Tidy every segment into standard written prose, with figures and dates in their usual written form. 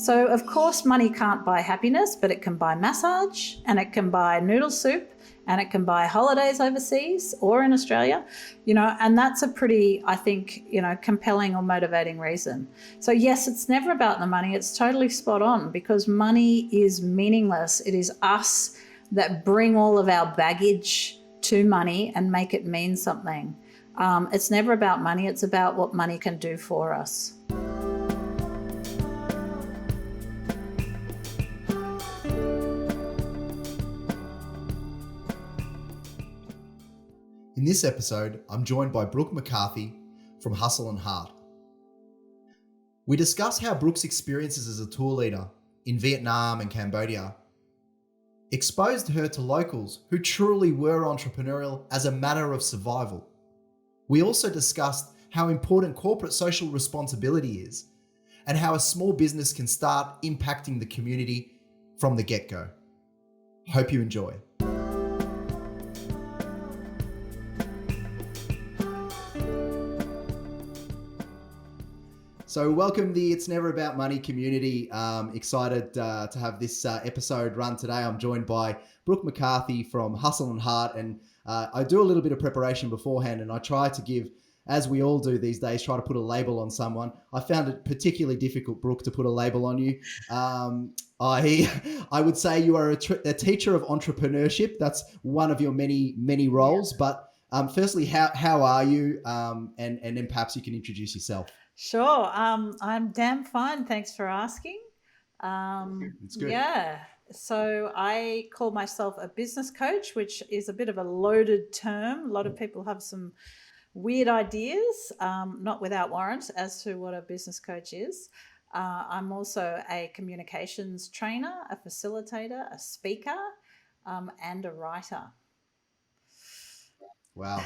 So, of course, money can't buy happiness, but it can buy massage, and it can buy noodle soup, and it can buy holidays overseas or in Australia, and that's a pretty, I think, compelling or motivating reason. So yes, it's never about the money. It's totally spot on, because money is meaningless. It is us that bring all of our baggage to money and make it mean something. It's never about money. It's about what money can do for us. In this episode, I'm joined by Brook McCarthy from Hustle and Heart. We discuss how Brook's experiences as a tour leader in Vietnam and Cambodia exposed her to locals who truly were entrepreneurial as a matter of survival. We also discussed how important corporate social responsibility is and how a small business can start impacting the community from the get-go. Hope you enjoy. So welcome the It's Never About Money community. Excited to have this episode run today. I'm joined by Brook McCarthy from Hustle and Heart, and I do a little bit of preparation beforehand, and I try to give, as we all do these days, try to put a label on someone. I found it particularly difficult, Brook, to put a label on you. I would say you are a teacher of entrepreneurship. That's one of your many roles. But firstly, how are you? And then perhaps you can introduce yourself. Sure. I'm damn fine. Thanks for asking. It's good. Yeah. So I call myself a business coach, which is a bit of a loaded term. A lot of people have some weird ideas, not without warrant, as to what a business coach is. I'm also a communications trainer, a facilitator, a speaker, and a writer. Wow.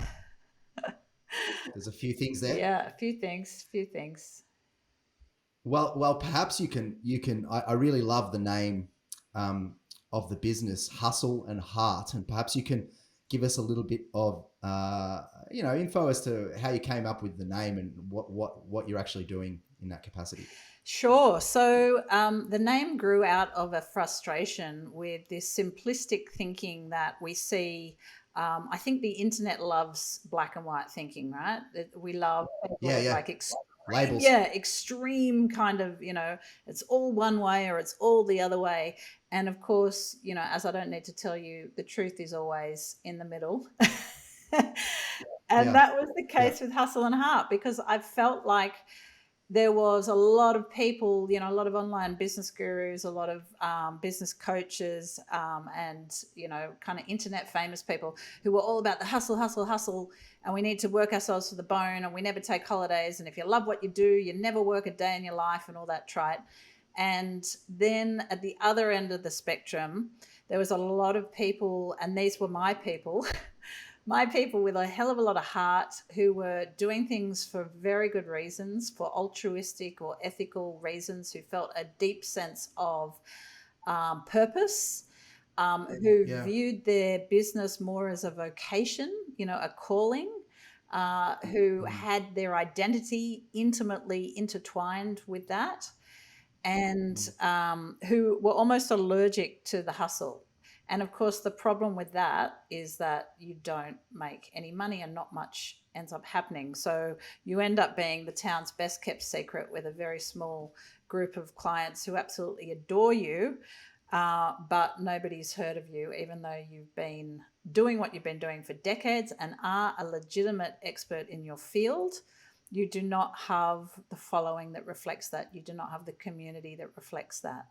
There's a few things there. Yeah, a few things. Well, perhaps you can. I really love the name of the business, Hustle and Heart, and perhaps you can give us a little bit of info as to how you came up with the name and what you're actually doing in that capacity. Sure. So the name grew out of a frustration with this simplistic thinking that we see. I think the internet loves black and white thinking, right? We love like labels. Yeah, extreme kind of, it's all one way or it's all the other way. And of course, as I don't need to tell you, the truth is always in the middle. And that was the case with Hustle and Heart, because I felt like there was a lot of people, a lot of online business gurus, a lot of business coaches, and, kind of internet famous people who were all about the hustle, and we need to work ourselves to the bone, and we never take holidays. And if you love what you do, you never work a day in your life, and all that trite. And then at the other end of the spectrum, there was a lot of people, and these were my people, my people with a hell of a lot of heart, who were doing things for very good reasons, for altruistic or ethical reasons, who felt a deep sense of purpose, who viewed their business more as a vocation, a calling, who had their identity intimately intertwined with that, and who were almost allergic to the hustle. And of course, the problem with that is that you don't make any money and not much ends up happening. So you end up being the town's best kept secret with a very small group of clients who absolutely adore you, but nobody's heard of you, even though you've been doing what you've been doing for decades and are a legitimate expert in your field. You do not have the following that reflects that. You do not have the community that reflects that.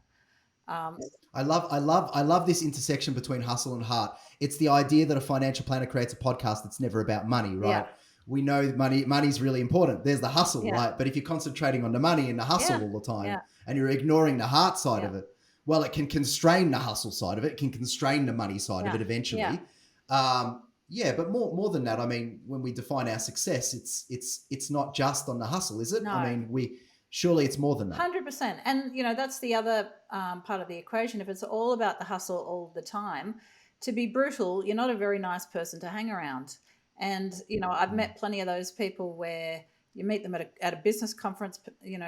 I love this intersection between hustle and heart. It's the idea that a financial planner creates a podcast that's never about money, right? Yeah. We know money's really important. There's the hustle, right? But if you're concentrating on the money and the hustle all the time and you're ignoring the heart side of it, well, it can constrain the hustle side of it. It can constrain the money side of it eventually. But more than that, I mean, when we define our success, it's not just on the hustle, is it? No. I mean, surely it's more than that. 100%. And, that's the other part of the equation. If it's all about the hustle all the time, to be brutal, you're not a very nice person to hang around. And, I've met plenty of those people where you meet them at a business conference,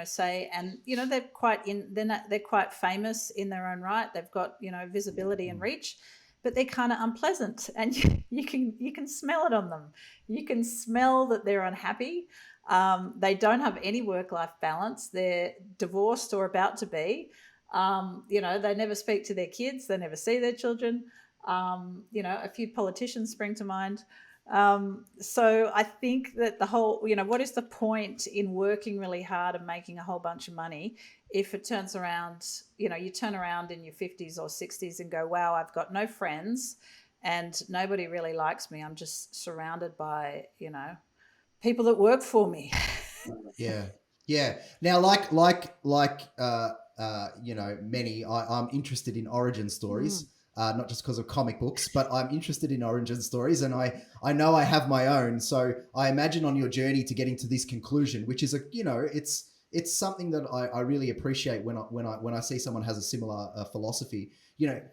say, and they're quite famous in their own right. They've got visibility and reach, but they're kind of unpleasant, and you can smell it on them. You can smell that they're unhappy. They don't have any work-life balance. They're divorced or about to be. They never speak to their kids. They never see their children. A few politicians spring to mind. So I think that the whole, what is the point in working really hard and making a whole bunch of money if it turns around, you turn around in your 50s or 60s and go, wow, I've got no friends and nobody really likes me. I'm just surrounded by, people that work for me. Yeah. Now, many, I'm interested in origin stories. Not just because of comic books, but I'm interested in origin stories, and I know I have my own. So I imagine on your journey to getting to this conclusion, which is it's something that I really appreciate when I see someone has a similar philosophy.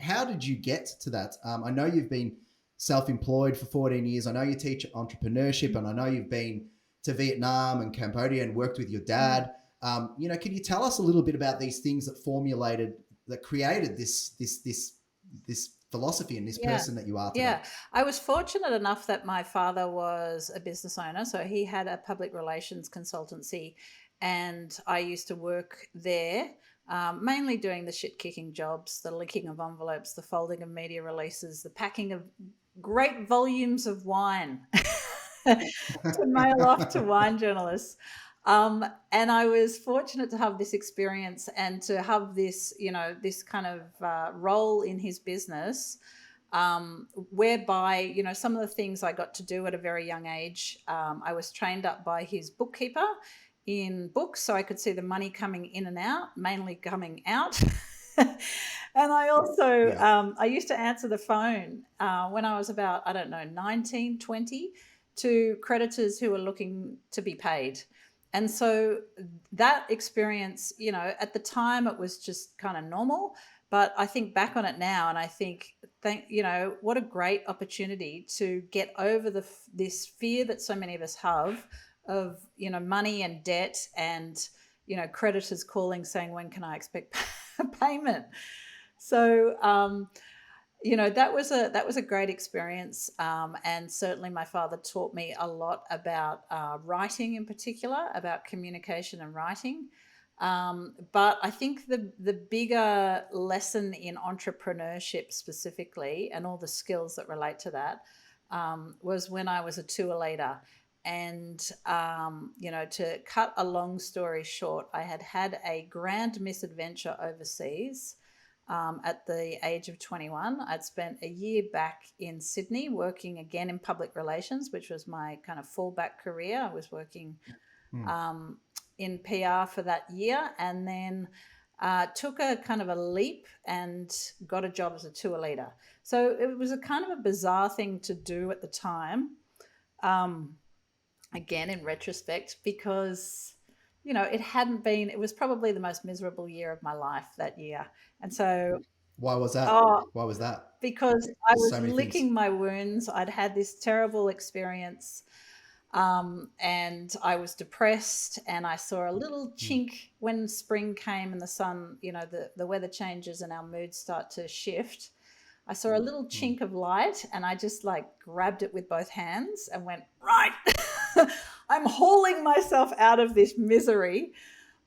How did you get to that? I know you've been self-employed for 14 years. I know you teach entrepreneurship, and I know you've been to Vietnam and Cambodia and worked with your dad. Can you tell us a little bit about these things that created this philosophy and this person that you are today? Yeah, I was fortunate enough that my father was a business owner, so he had a public relations consultancy, and I used to work there, mainly doing the shit-kicking jobs, the licking of envelopes, the folding of media releases, the packing of great volumes of wine to mail off to wine journalists. And I was fortunate to have this experience and to have this, this kind of role in his business, whereby, some of the things I got to do at a very young age, I was trained up by his bookkeeper in books, so I could see the money coming in and out, mainly coming out. And I also, I used to answer the phone when I was about, 19, 20, to creditors who were looking to be paid. And so that experience, at the time it was just kind of normal, but I think back on it now and I think, what a great opportunity to get over this fear that so many of us have of, money and debt and, creditors calling saying, when can I expect payment? So, that was a great experience, and certainly my father taught me a lot about writing, in particular, about communication and writing. But I think the bigger lesson in entrepreneurship specifically, and all the skills that relate to that, was when I was a tour leader. And to cut a long story short, I had a grand misadventure overseas. At the age of 21, I'd spent a year back in Sydney working again in public relations, which was my kind of fallback career. I was working in PR for that year, and then took a kind of a leap and got a job as a tour leader. So it was a kind of a bizarre thing to do at the time, again, in retrospect, because it was probably the most miserable year of my life that year. And so why was that? Why was that? Because I was licking my wounds. I'd had this terrible experience, and I was depressed, and I saw a little chink when spring came and the sun, the weather changes and our moods start to shift. I saw a little chink of light, and I just grabbed it with both hands and went, right, I'm hauling myself out of this misery.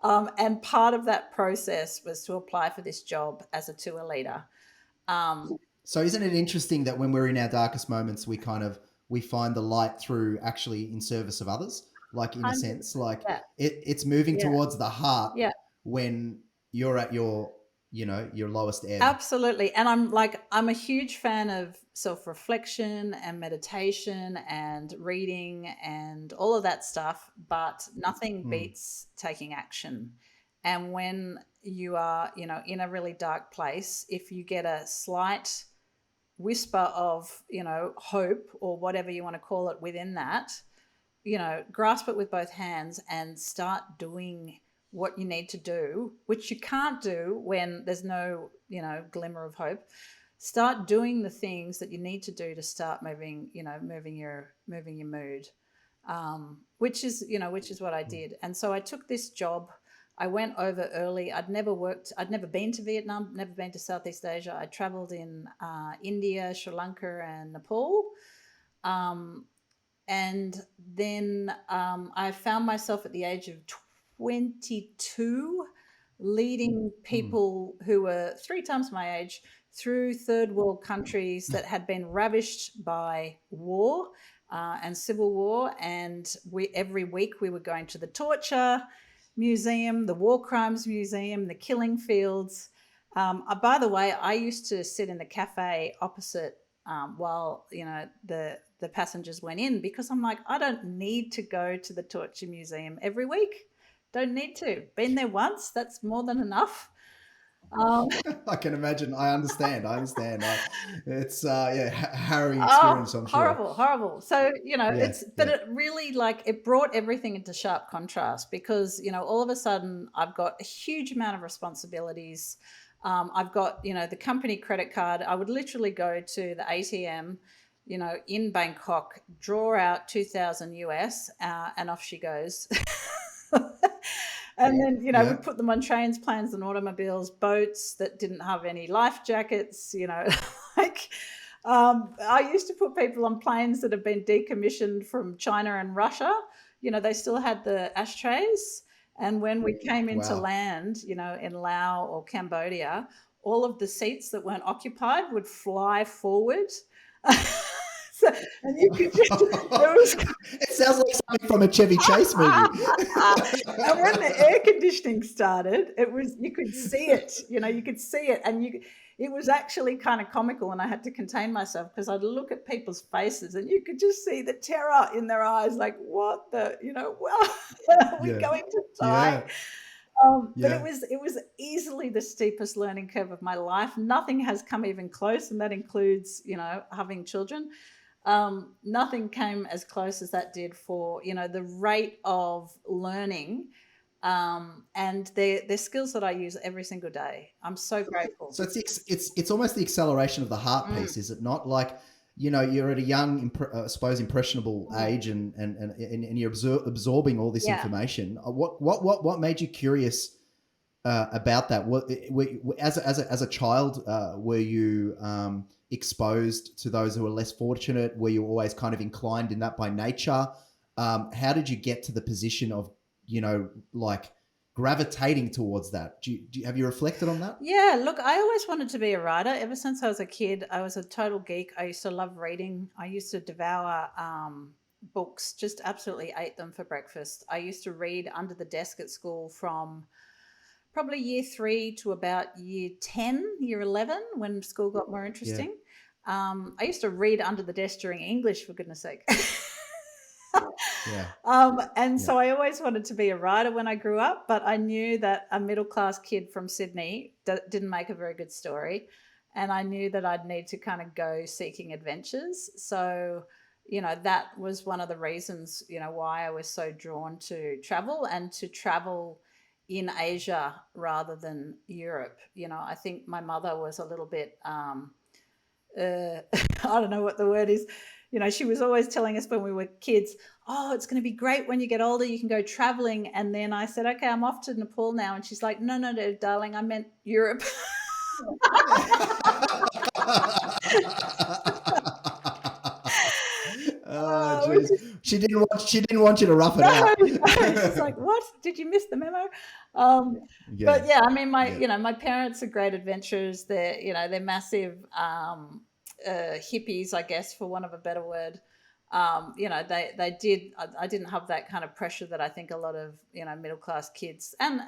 And part of that process was to apply for this job as a tour leader. So isn't it interesting that when we're in our darkest moments, we find the light through actually in service of others, in a sense, it's moving towards the heart when you're at your lowest ebb. Absolutely. And I'm a huge fan of self-reflection and meditation and reading and all of that stuff, but nothing beats taking action. And when you are, in a really dark place, if you get a slight whisper of, hope or whatever you want to call it within that, grasp it with both hands and start doing what you need to do, which you can't do when there's no, glimmer of hope. Start doing the things that you need to do to start moving your mood. which is what I did. And so I took this job. I went over early. I'd never been to Vietnam, never been to Southeast Asia. I traveled in India, Sri Lanka, and Nepal. And then I found myself at the age of 22 leading people who were 3 times my age through third world countries that had been ravished by war and civil war. And every week we were going to the torture museum, the war crimes museum, the killing fields. By the way, I used to sit in the cafe opposite while the passengers went in, because I'm like, I don't need to go to the torture museum every week. Don't need to. Been there once. That's more than enough. I can imagine. I understand. It's harrowing experience. I'm sure. Horrible. So it really, like, it brought everything into sharp contrast, because all of a sudden I've got a huge amount of responsibilities. I've got the company credit card. I would literally go to the ATM, in Bangkok, draw out 2,000 US, and off she goes. And then, we put them on trains, planes, and automobiles, boats that didn't have any life jackets, like I used to put people on planes that have been decommissioned from China and Russia. They still had the ashtrays. And when we came into land, in Laos or Cambodia, all of the seats that weren't occupied would fly forward. And you could it sounds like something from a Chevy Chase movie. And when the air conditioning started, you could see it. You could see it, and it was actually kind of comical. And I had to contain myself, because I'd look at people's faces, and you could just see the terror in their eyes, like, what the, are we going to die? But it was easily the steepest learning curve of my life. Nothing has come even close, and that includes, having children. Nothing came as close as that did for, the rate of learning and the skills that I use every single day. I'm so grateful. So it's almost the acceleration of the heart piece, is it not? Like, you're at a young, I suppose, impressionable age, and you're absorbing all this information. What made you curious about that? As a child, were you exposed to those who are less fortunate? Were you always kind of inclined in that by nature? How did you get to the position of, like, gravitating towards that? Have you reflected on that? Yeah, look, I always wanted to be a writer. Ever since I was a kid, I was a total geek. I used to love reading. I used to devour books, just absolutely ate them for breakfast. I used to read under the desk at school from probably year 3 to about year 10, year 11, when school got more interesting. I used to read under the desk during English, for goodness sake. So I always wanted to be a writer when I grew up, but I knew that a middle-class kid from Sydney didn't make a very good story. And I knew that I'd need to kind of go seeking adventures. So, that was one of the reasons, why I was so drawn to travel, and to travel in Asia rather than Europe. I think my mother was a little bit, I don't know what the word is. She was always telling us when we were kids, oh, it's going to be great when you get older, you can go traveling. And then I said, okay, I'm off to Nepal now. And she's like, no, darling, I meant Europe. She didn't want you to rough it out. She's like, what? Did you miss the memo? But I mean, my parents are great adventurers. They're massive hippies, I guess, for want of a better word. I didn't have that kind of pressure that I think a lot of, middle-class kids and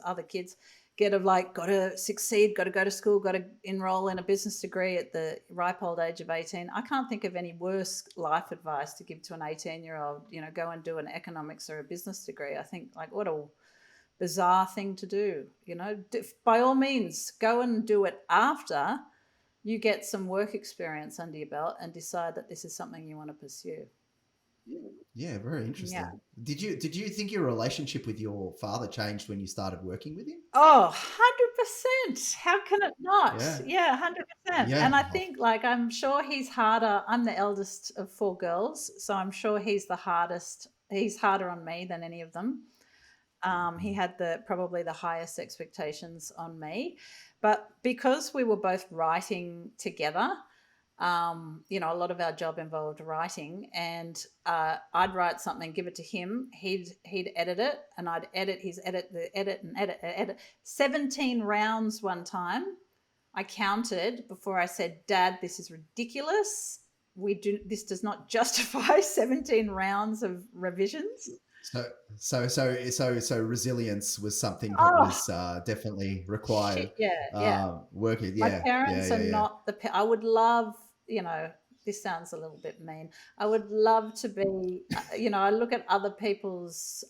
other kids get, of like, got to succeed, got to go to school, got to enroll in a business degree at the ripe old age of 18. I can't think of any worse life advice to give to an 18-year-old, go and do an economics or a business degree. I think, like, what a bizarre thing to do. By all means, go and do it after you get some work experience under your belt and decide that this is something you want to pursue. Yeah, very interesting. Did you think your relationship with your father changed when you started working with him? Oh, 100%. How can it not? Yeah. Yeah, 100%. And Yeah. I think, like, I'm sure he's harder. I'm the eldest of 4 girls, so I'm sure he's the hardest. He's harder on me than any of them. He Mm. had probably the highest expectations on me, but because we were both writing together, a lot of our job involved writing, and I'd write something, give it to him. He'd edit it, and I'd edit his edit, the edit, and edit. 17 rounds one time. I counted before I said, "Dad, this is ridiculous. This does not justify 17 rounds of revisions." So resilience was something that Oh, was definitely required. shit, yeah, yeah. Working, My yeah, yeah, parents are yeah, yeah. not I would love, this sounds a little bit mean. I would love to be, I look at other people's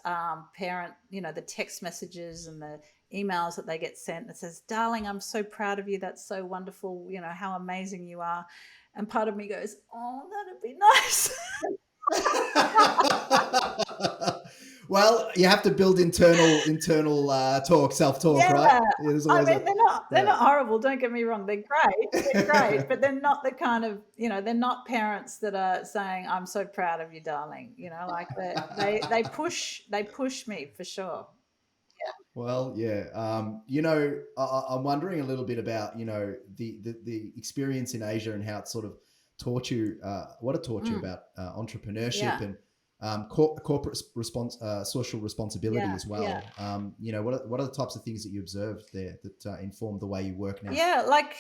parent, the text messages and the emails that they get sent that says, "Darling, I'm so proud of you. That's so wonderful. How amazing you are." And part of me goes, "Oh, that'd be nice." Well, you have to build internal talk, self-talk, right? Yeah. There's I always mean, a they're yeah. not horrible, don't get me wrong. They're great. They're great, but they're not the kind of, they're not parents that are saying, "I'm so proud of you, darling." Like they push me for sure. Well, yeah. I'm wondering a little bit about the experience in Asia and how it sort of taught you what it taught you Mm, about entrepreneurship yeah. and corporate social responsibility Yeah. as Yeah. well. What are the types of things that you observed there that informed the way you work now? Yeah, like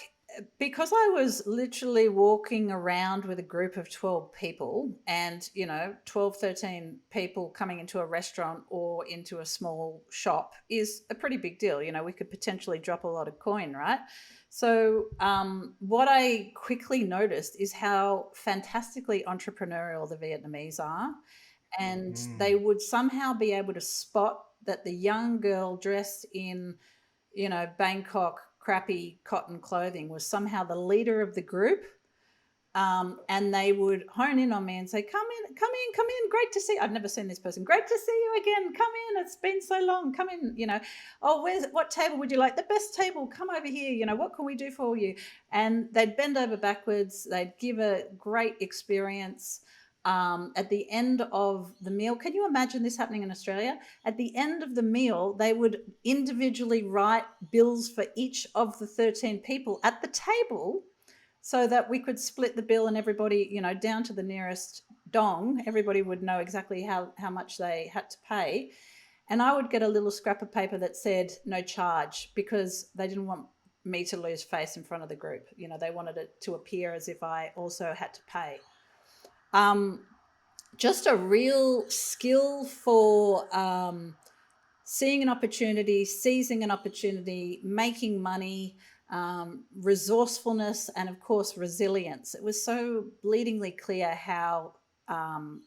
because I was literally walking around with a group of 12 people and, 12, 13 people coming into a restaurant or into a small shop is a pretty big deal. We could potentially drop a lot of coin, right? So, what I quickly noticed is how fantastically entrepreneurial the Vietnamese are. And they Mm. would somehow be able to spot that the young girl dressed in Bangkok crappy cotton clothing was somehow the leader of the group. And they would hone in on me and say, "Come in, come in, come in. Great to see." I've never seen this person. "Great to see you again. Come in. It's been so long. Come in." "Oh, what table would you like?" "The best table. Come over here. What can we do for you?" And they'd bend over backwards. They'd give a great experience. At the end of the meal, can you imagine this happening in Australia? At the end of the meal, they would individually write bills for each of the 13 people at the table so that we could split the bill and everybody, down to the nearest dong, everybody would know exactly how much they had to pay. And I would get a little scrap of paper that said "no charge" because they didn't want me to lose face in front of the group. They wanted it to appear as if I also had to pay. Just a real skill for seeing an opportunity, seizing an opportunity, making money, resourcefulness, and of course, resilience. It was so bleedingly clear how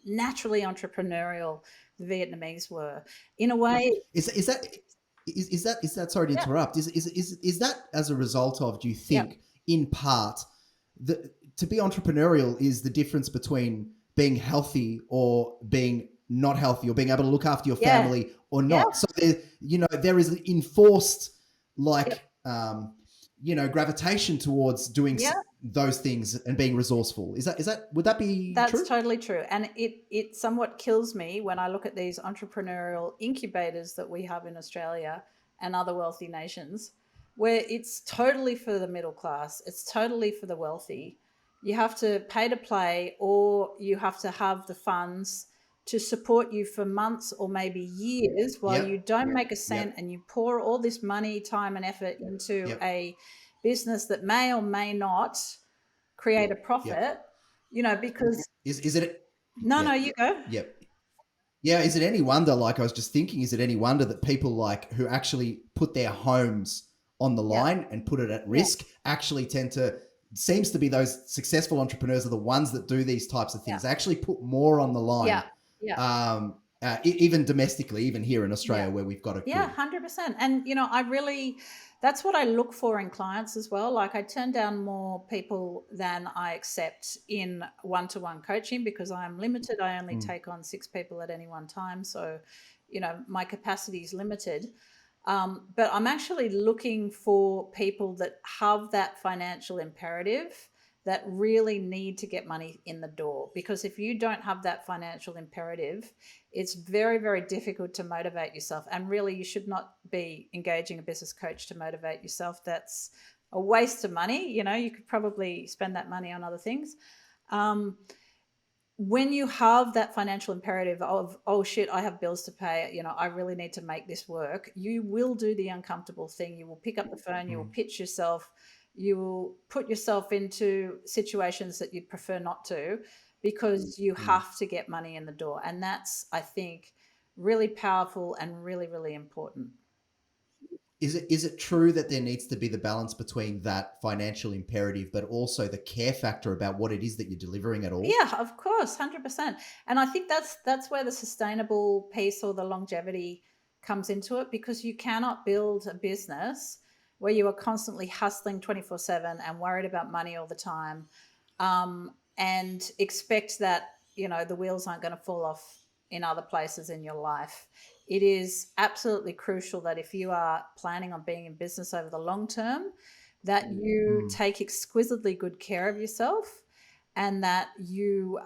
naturally entrepreneurial the Vietnamese were. In a way, Is is that is that sorry to yeah, interrupt? Is that as a result of, do you yeah, think, in part, that to be entrepreneurial is the difference between being healthy or being not healthy, or being able to look after your yeah, family or yeah, not? So there is enforced, yeah, like, gravitation towards doing yeah. those things and being resourceful. Is that would that be That's true? totally true. And it somewhat kills me when I look at these entrepreneurial incubators that we have in Australia and other wealthy nations, where it's totally for the middle class, it's totally for the wealthy. You have to pay to play, or you have to have the funds to support you for months or maybe years while you Yep. don't make a cent, Yep. and you pour all this money, time, and effort into Yep. a business that may or may not create a Yep. profit, because Is it? no, no, Yep. you go. Yep. Yeah, is it any wonder, like I was just thinking, is it any wonder that people like who actually put their homes on the Yeah, line and put it at yeah, risk actually tend to, seems to be those successful entrepreneurs are the ones that do these types of yeah, things. They actually put more on the line, yeah, yeah, even domestically, even here in yeah. Australia where we've got it Yeah, good. 100%. And, that's what I look for in clients as well. Like, I turn down more people than I accept in one-to-one coaching because I'm limited. I only Mm. take on 6 people at any one time. So, my capacity is limited. But I'm actually looking for people that have that financial imperative, that really need to get money in the door. Because if you don't have that financial imperative, it's very, very difficult to motivate yourself. And really, you should not be engaging a business coach to motivate yourself. That's a waste of money. You could probably spend that money on other things. When you have that financial imperative of, oh shit, I have bills to pay, I really need to make this work, you will do the uncomfortable thing. You will pick up the phone, you will pitch yourself, you will put yourself into situations that you'd prefer not to, because you have to get money in the door. And that's, I think, really powerful and really, really important. Is it true that there needs to be the balance between that financial imperative, but also the care factor about what it is that you're delivering at all? Yeah, of course, 100%. And I think that's where the sustainable piece or the longevity comes into it, because you cannot build a business where you are constantly hustling 24/7 and worried about money all the time, and expect that, the wheels aren't going to fall off in other places in your life. It is absolutely crucial that if you are planning on being in business over the long term, that you take exquisitely good care of yourself, and that you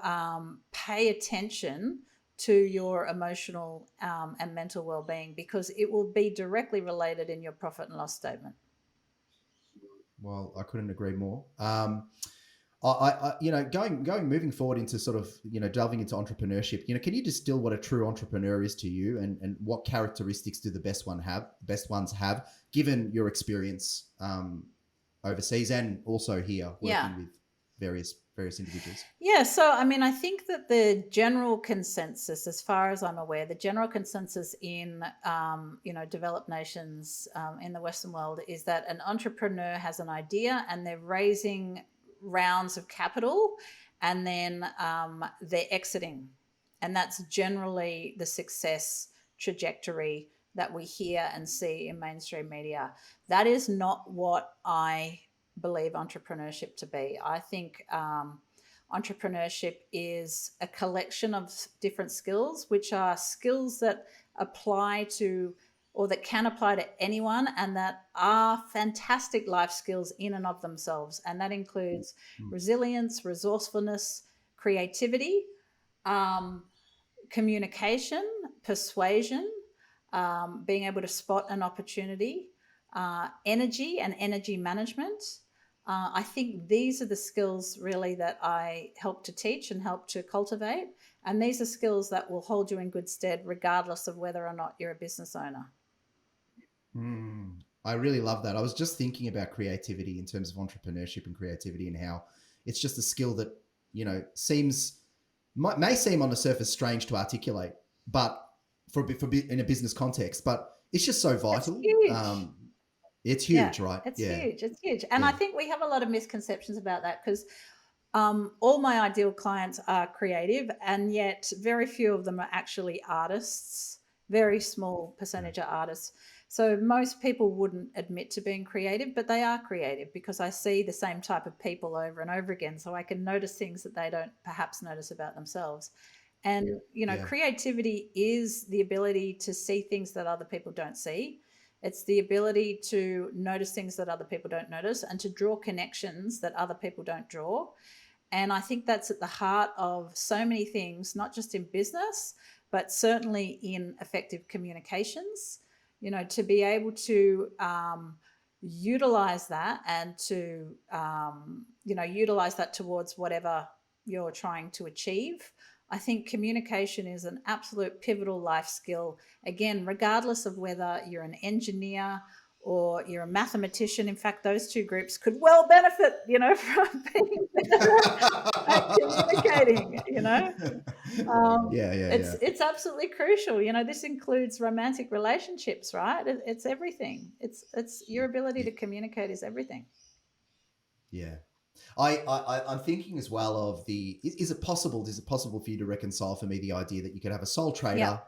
pay attention to your emotional and mental well-being, because it will be directly related in your profit and loss statement. Well, I couldn't agree more. Moving forward into sort of, delving into entrepreneurship, can you distill what a true entrepreneur is to you, and what characteristics do the best ones have, given your experience overseas and also here working with various individuals? Yeah. So, I think that the general consensus, as far as I'm aware, the general consensus in, developed nations in the Western world, is that an entrepreneur has an idea and they're raising rounds of capital, and then they're exiting. And that's generally the success trajectory that we hear and see in mainstream media. That is not what I believe entrepreneurship to be. I think entrepreneurship is a collection of different skills, which are skills that apply to, or that can apply to anyone, and that are fantastic life skills in and of themselves. And that includes resilience, resourcefulness, creativity, communication, persuasion, being able to spot an opportunity, energy and energy management. I think these are the skills really that I help to teach and help to cultivate. And these are skills that will hold you in good stead regardless of whether or not you're a business owner. I really love that. I was just thinking about creativity in terms of entrepreneurship and creativity, and how it's just a skill that, may seem on the surface strange to articulate, but for in a business context, but it's just so vital. It's huge, right? It's huge. It's huge. And I think we have a lot of misconceptions about that, because all my ideal clients are creative, and yet very few of them are actually artists. Very small percentage are artists. So most people wouldn't admit to being creative, but they are creative, because I see the same type of people over and over again. So I can notice things that they don't perhaps notice about themselves. And, creativity is the ability to see things that other people don't see. It's the ability to notice things that other people don't notice, and to draw connections that other people don't draw. And I think that's at the heart of so many things, not just in business, but certainly in effective communications. To be able to utilize that, and to, utilize that towards whatever you're trying to achieve. I think communication is an absolute pivotal life skill. Again, regardless of whether you're an engineer or you're a mathematician. In fact, those two groups could well benefit, from being better at communicating, It's absolutely crucial. This includes romantic relationships, right? It's everything. It's your ability to communicate is everything. Yeah. I'm thinking as well of is it possible for you to reconcile for me the idea that you could have a sole trader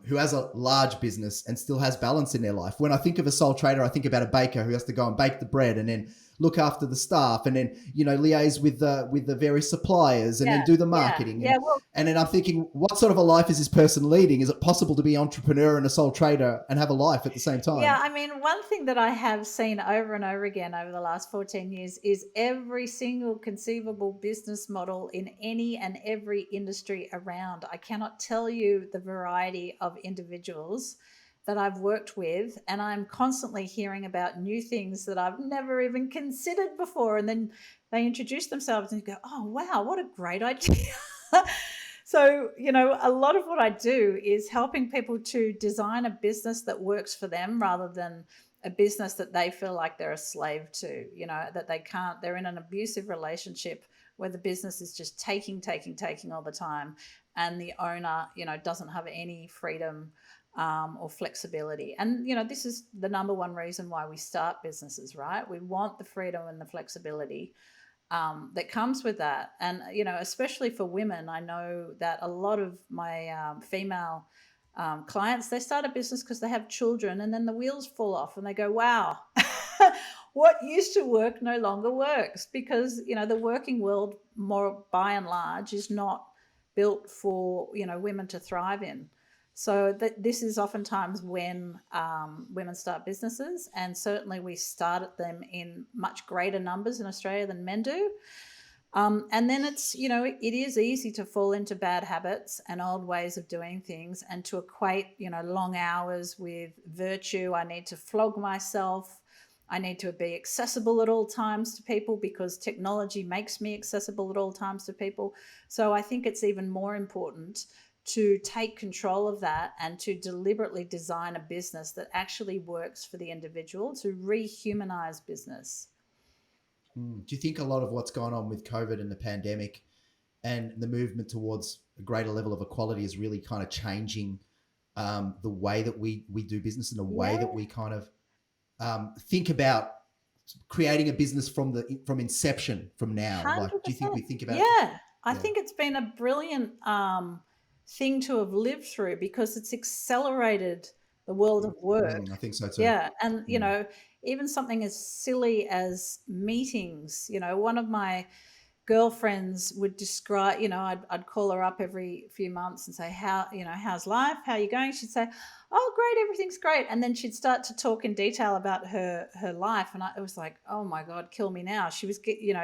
who has a large business and still has balance in their life? When I think of a sole trader, I think about a baker who has to go and bake the bread, and then look after the staff, and then liaise with the various suppliers, and then Yeah, do the yeah, marketing, yeah. Well, and then I'm thinking, what sort of a life is this person leading? Is it possible to be an entrepreneur and a sole trader and have a life at the same yeah, time? I mean, one thing that I have seen over and over again over the last 14 years is every single conceivable business model in any and every industry around. I cannot tell you the variety of individuals that I've worked with, and I'm constantly hearing about new things that I've never even considered before. And then they introduce themselves and you go, oh, wow, what a great idea. So, a lot of what I do is helping people to design a business that works for them rather than a business that they feel like they're a slave to, that they can't, they're in an abusive relationship where the business is just taking all the time. And the owner, doesn't have any freedom or flexibility. And, this is the number one reason why we start businesses, right? We want the freedom and the flexibility that comes with that. And, especially for women, I know that a lot of my female clients, they start a business because they have children and then the wheels fall off and they go, wow, what used to work no longer works because, the working world, more by and large, is not built for, women to thrive in. So this is oftentimes when women start businesses, and certainly we started them in much greater numbers in Australia than men do. And then it's, it is easy to fall into bad habits and old ways of doing things and to equate, long hours with virtue. I need to flog myself. I need to be accessible at all times to people because technology makes me accessible at all times to people. So I think it's even more important to take control of that and to deliberately design a business that actually works for the individual, to rehumanize business. Do you think a lot of what's gone on with COVID and the pandemic and the movement towards a greater level of equality is really kind of changing the way that we do business and the way Yeah, that we kind of think about creating a business from inception from now? Like, do you think 100%. we think about it? Yeah, I Yeah. think it's been a brilliant thing to have lived through because it's accelerated the world of work. I think so too. Yeah, and Mm. even something as silly as meetings. One of my girlfriends would describe, I'd call her up every few months and say, how's life? How are you going? She'd say, oh, great, everything's great. And then she'd start to talk in detail about her life. And it was like, oh my God, kill me now. She was,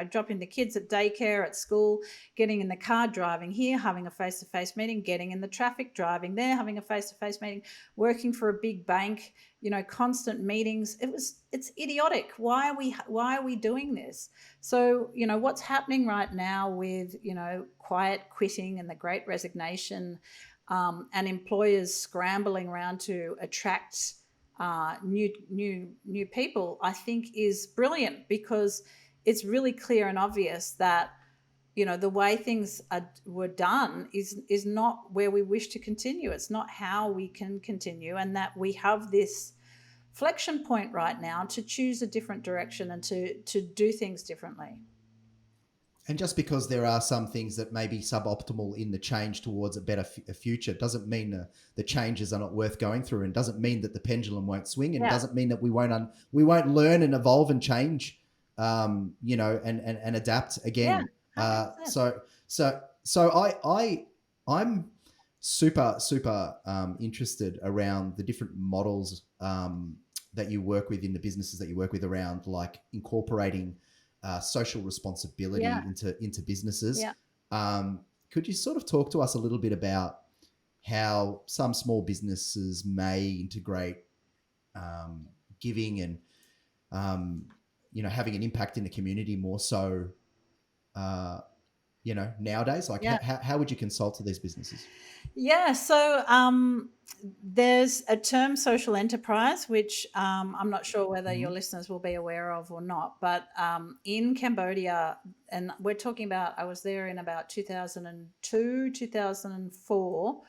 dropping the kids at daycare, at school, getting in the car, driving here, having a face-to-face meeting, getting in the traffic, driving there, having a face-to-face meeting, working for a big bank, constant meetings. It's idiotic. Why are we doing this? So, what's happening right now with, quiet quitting and the great resignation, and employers scrambling around to attract new people, I think is brilliant because it's really clear and obvious that, the way things were done is not where we wish to continue. It's not how we can continue, and that we have this flexion point right now to choose a different direction and to do things differently. And just because there are some things that may be suboptimal in the change towards a better future doesn't mean the changes are not worth going through, and doesn't mean that the pendulum won't swing, and Yeah, doesn't mean that we won't learn and evolve and change, and adapt yeah, again. 100%. I'm super interested around the different models that you work with in the businesses that you work with around like incorporating social Yeah, responsibility into businesses. yeah. Could you sort of talk to us a little bit about how some small businesses may integrate giving and having an impact in the community more so nowadays? Like Yeah. how would you consult to these businesses? Yeah. So there's a term social enterprise, which I'm not sure whether your Mm-hmm. listeners will be aware of or not. But in Cambodia, and we're talking about, I was there in about 2002, 2004.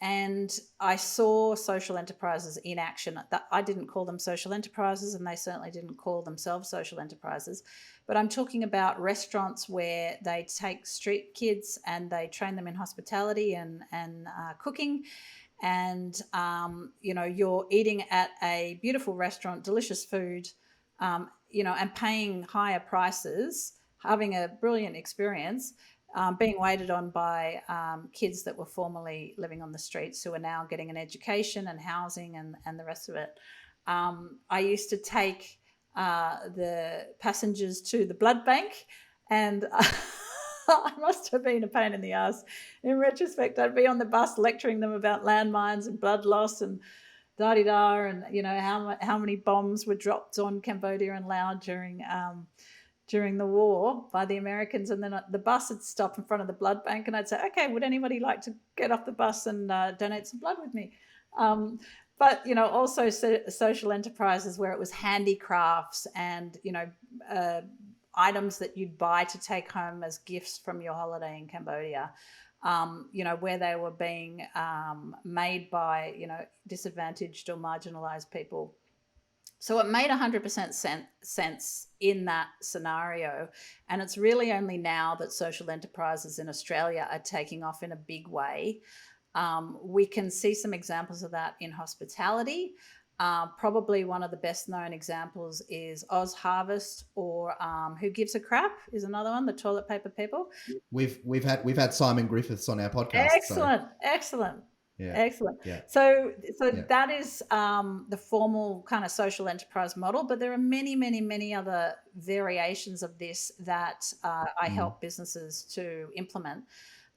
And I saw social enterprises in action. That I didn't call them social enterprises, and they certainly didn't call themselves social enterprises. But I'm talking about restaurants where they take street kids and they train them in hospitality and cooking. And you're eating at a beautiful restaurant, delicious food. and paying higher prices, having a brilliant experience, being waited on by kids that were formerly living on the streets who are now getting an education and housing and the rest of it. I used to take the passengers to the blood bank, and I must have been a pain in the ass. In retrospect, I'd be on the bus lecturing them about landmines and blood loss and da-di-da, and how many bombs were dropped on Cambodia and Laos during the war by the Americans. And then the bus would stop in front of the blood bank, and I'd say, okay, would anybody like to get off the bus and donate some blood with me? But also social enterprises where it was handicrafts and items that you'd buy to take home as gifts from your holiday in Cambodia, where they were being made by disadvantaged or marginalized people. So it made 100% sense in that scenario. And it's really only now that social enterprises in Australia are taking off in a big way. We can see some examples of that in hospitality. Probably one of the best known examples is Oz Harvest, or Who Gives a Crap is another one, the toilet paper people. We've had Simon Griffiths on our podcast. Excellent. Yeah. Excellent. Yeah. So that is the formal kind of social enterprise model, but there are many, many, many other variations of this that I help businesses to implement.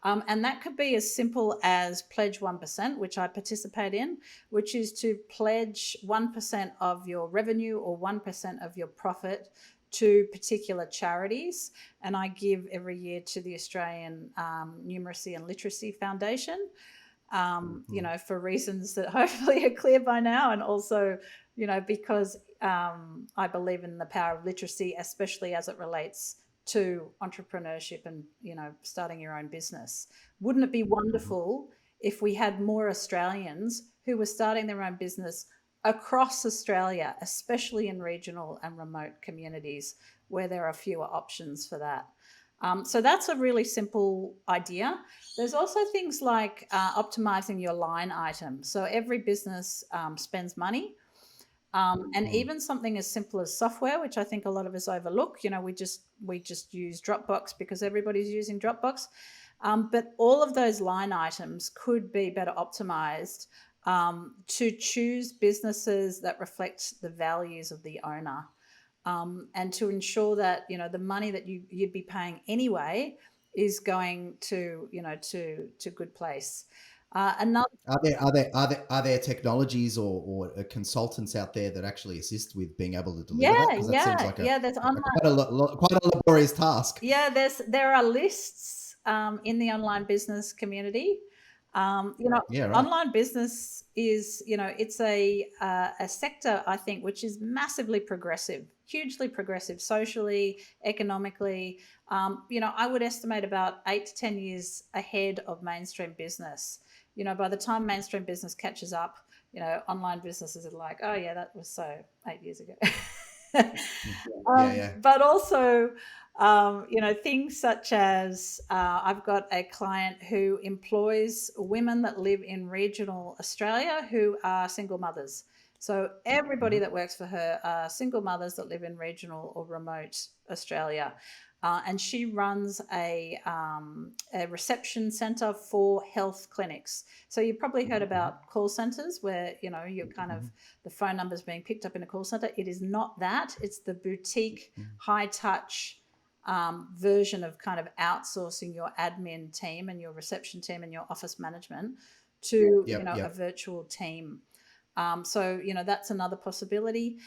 And that could be as simple as Pledge 1%, which I participate in, which is to pledge 1% of your revenue or 1% of your profit to particular charities. And I give every year to the Australian Numeracy and Literacy Foundation. For reasons that hopefully are clear by now, and also, because I believe in the power of literacy, especially as it relates to entrepreneurship and, starting your own business. Wouldn't it be wonderful if we had more Australians who were starting their own business across Australia, especially in regional and remote communities where there are fewer options for that? So that's a really simple idea. There's also things like optimizing your line items. So every business spends money. And even something as simple as software, which I think a lot of us overlook. We just use Dropbox because everybody's using Dropbox. But all of those line items could be better optimized to choose businesses that reflect the values of the owner. And to ensure that the money that you'd be paying anyway is going to good place. Another Are there technologies or consultants out there that actually assist with being able to deliver that? Because that seems like there's online, quite a laborious task. Yeah, there are lists in the online business community. Online business is, it's a sector, I think, which is massively progressive, hugely progressive socially, economically. I would estimate about 8 to 10 years ahead of mainstream business. By the time mainstream business catches up, online businesses are like, oh yeah, that was so 8 years ago. But also, things such as I've got a client who employs women that live in regional Australia who are single mothers. So everybody that works for her are single mothers that live in regional or remote Australia. And she runs a reception centre for health clinics. So you've probably heard about call centres where, you're kind of the phone number's being picked up in a call centre. It is not that. It's the boutique, high touch version of kind of outsourcing your admin team and your reception team and your office management to, a virtual team. So, that's another possibility.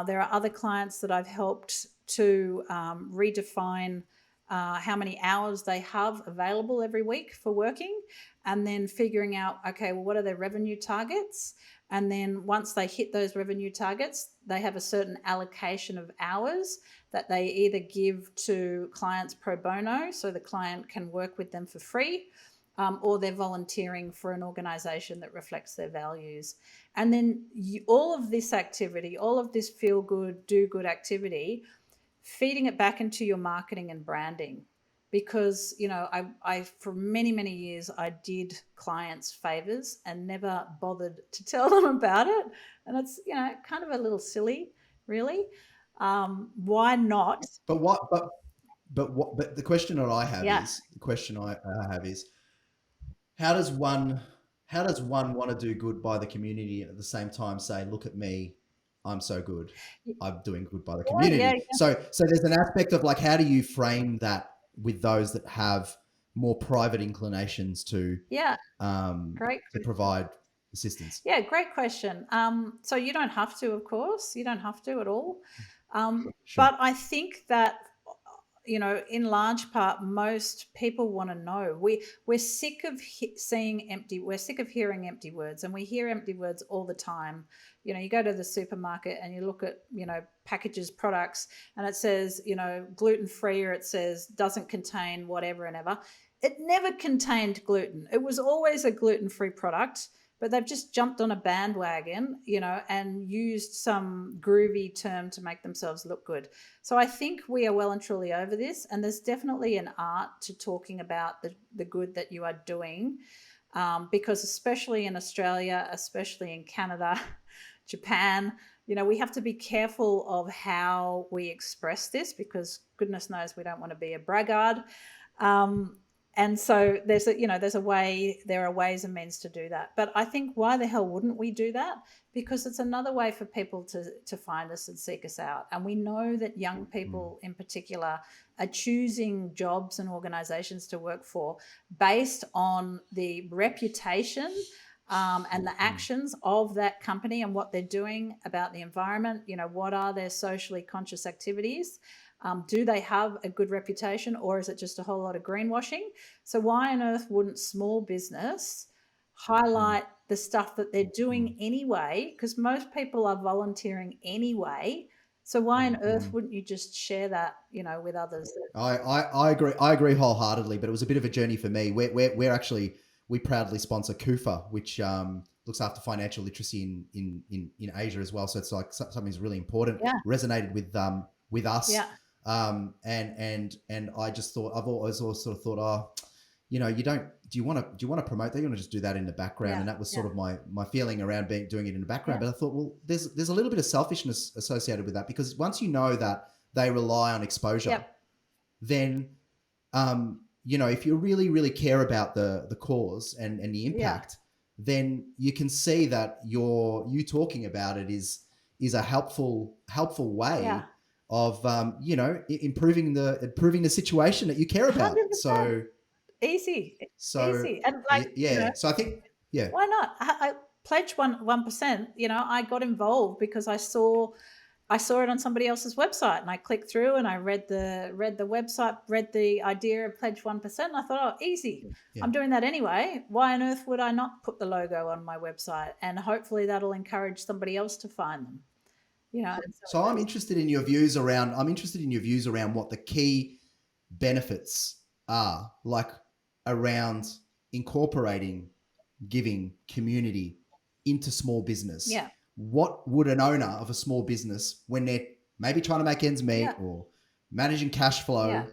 There are other clients that I've helped to redefine how many hours they have available every week for working, and then figuring out, okay, well, what are their revenue targets? And then once they hit those revenue targets, they have a certain allocation of hours that they either give to clients pro bono, so the client can work with them for free, or they're volunteering for an organisation that reflects their values. And then all of this activity, all of this feel good, do good activity, feeding it back into your marketing and branding. Because, I for many, many years, I did clients favors and never bothered to tell them about it. And it's, kind of a little silly, really. Why not? But what? But the question that I have Yeah. is the question I have is how does one want to do good by the community and at the same time say, look at me, I'm so good, I'm doing good by the Yeah, yeah, community. So there's an aspect of like, how do you frame that with those that have more private inclinations yeah. Great to question. provide assistance? Yeah, great question. So you don't have to, of course, you don't have to at all. Sure. But I think that in large part, most people want to know. We're sick of seeing empty. We're sick of hearing empty words, and we hear empty words all the time. You go to the supermarket and you look at packages, products, and it says gluten free, or it says doesn't contain whatever and ever. It never contained gluten. It was always a gluten free product, but they've just jumped on a bandwagon, and used some groovy term to make themselves look good. So I think we are well and truly over this, and there's definitely an art to talking about the good that you are doing, because especially in Australia, especially in Canada, Japan, we have to be careful of how we express this, because goodness knows we don't want to be a braggart. Um, and so there are ways and means to do that. But I think, why the hell wouldn't we do that? Because it's another way for people to find us and seek us out. And we know that young people in particular are choosing jobs and organizations to work for based on the reputation, and the actions of that company and what they're doing about the environment. What are their socially conscious activities? Do they have a good reputation, or is it just a whole lot of greenwashing? So why on earth wouldn't small business highlight the stuff that they're doing anyway? Because most people are volunteering anyway. So why on earth wouldn't you just share that, with others? I agree. I agree wholeheartedly. But it was a bit of a journey for me. We're actually, we proudly sponsor KUFA, which looks after financial literacy in Asia as well. So it's like something that's really important. Yeah. Resonated with us. Yeah. And I just thought, I've always sort of thought, oh, you don't. Do you want to promote that? You want to just do that in the background? Yeah. And that was sort of my feeling around doing it in the background. Yeah. But I thought, well, there's a little bit of selfishness associated with that, because once you know that they rely on exposure, Yep. then if you really, really care about the cause and the impact, then you can see that you talking about it is a helpful way of improving the situation that you care about. 100%. Easy. And So I think, why not? I pledge 1%. I got involved because I saw it on somebody else's website, and I clicked through and I read the website, read the idea of pledge 1%. And I thought, oh, easy. I'm doing that anyway. Why on earth would I not put the logo on my website? And hopefully that'll encourage somebody else to find them. So I'm interested in your views around what the key benefits are, like around incorporating giving community into small business. Yeah. What would an owner of a small business, when they're maybe trying to make ends meet or managing cash flow,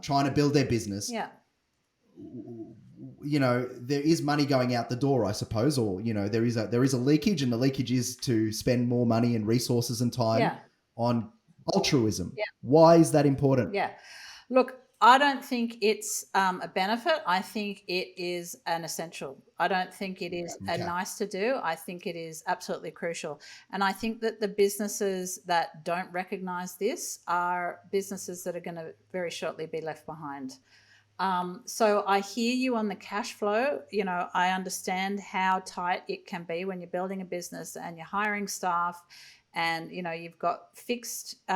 trying to build their business, there is money going out the door, I suppose, or there is a leakage, and the leakage is to spend more money and resources and time on altruism. Why is that important? Look, I don't think it's a benefit. I think it is an essential. I don't think it is a nice to do. I think it is absolutely crucial. And I think that the businesses that don't recognize this are businesses that are going to very shortly be left behind. So I hear you on the cash flow. I understand how tight it can be when you're building a business and you're hiring staff, and you've got fixed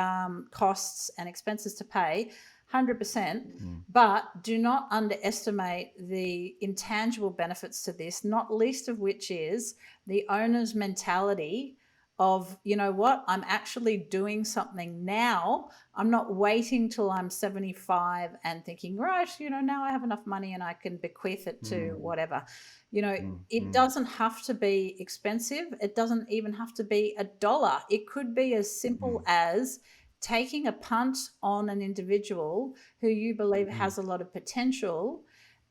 costs and expenses to pay. 100%, but do not underestimate the intangible benefits to this, not least of which is the owner's mentality of, what, I'm actually doing something now. I'm not waiting till I'm 75 and thinking, right, now I have enough money and I can bequeath it to whatever. It doesn't have to be expensive. It doesn't even have to be $1. It could be as simple as taking a punt on an individual who you believe has a lot of potential,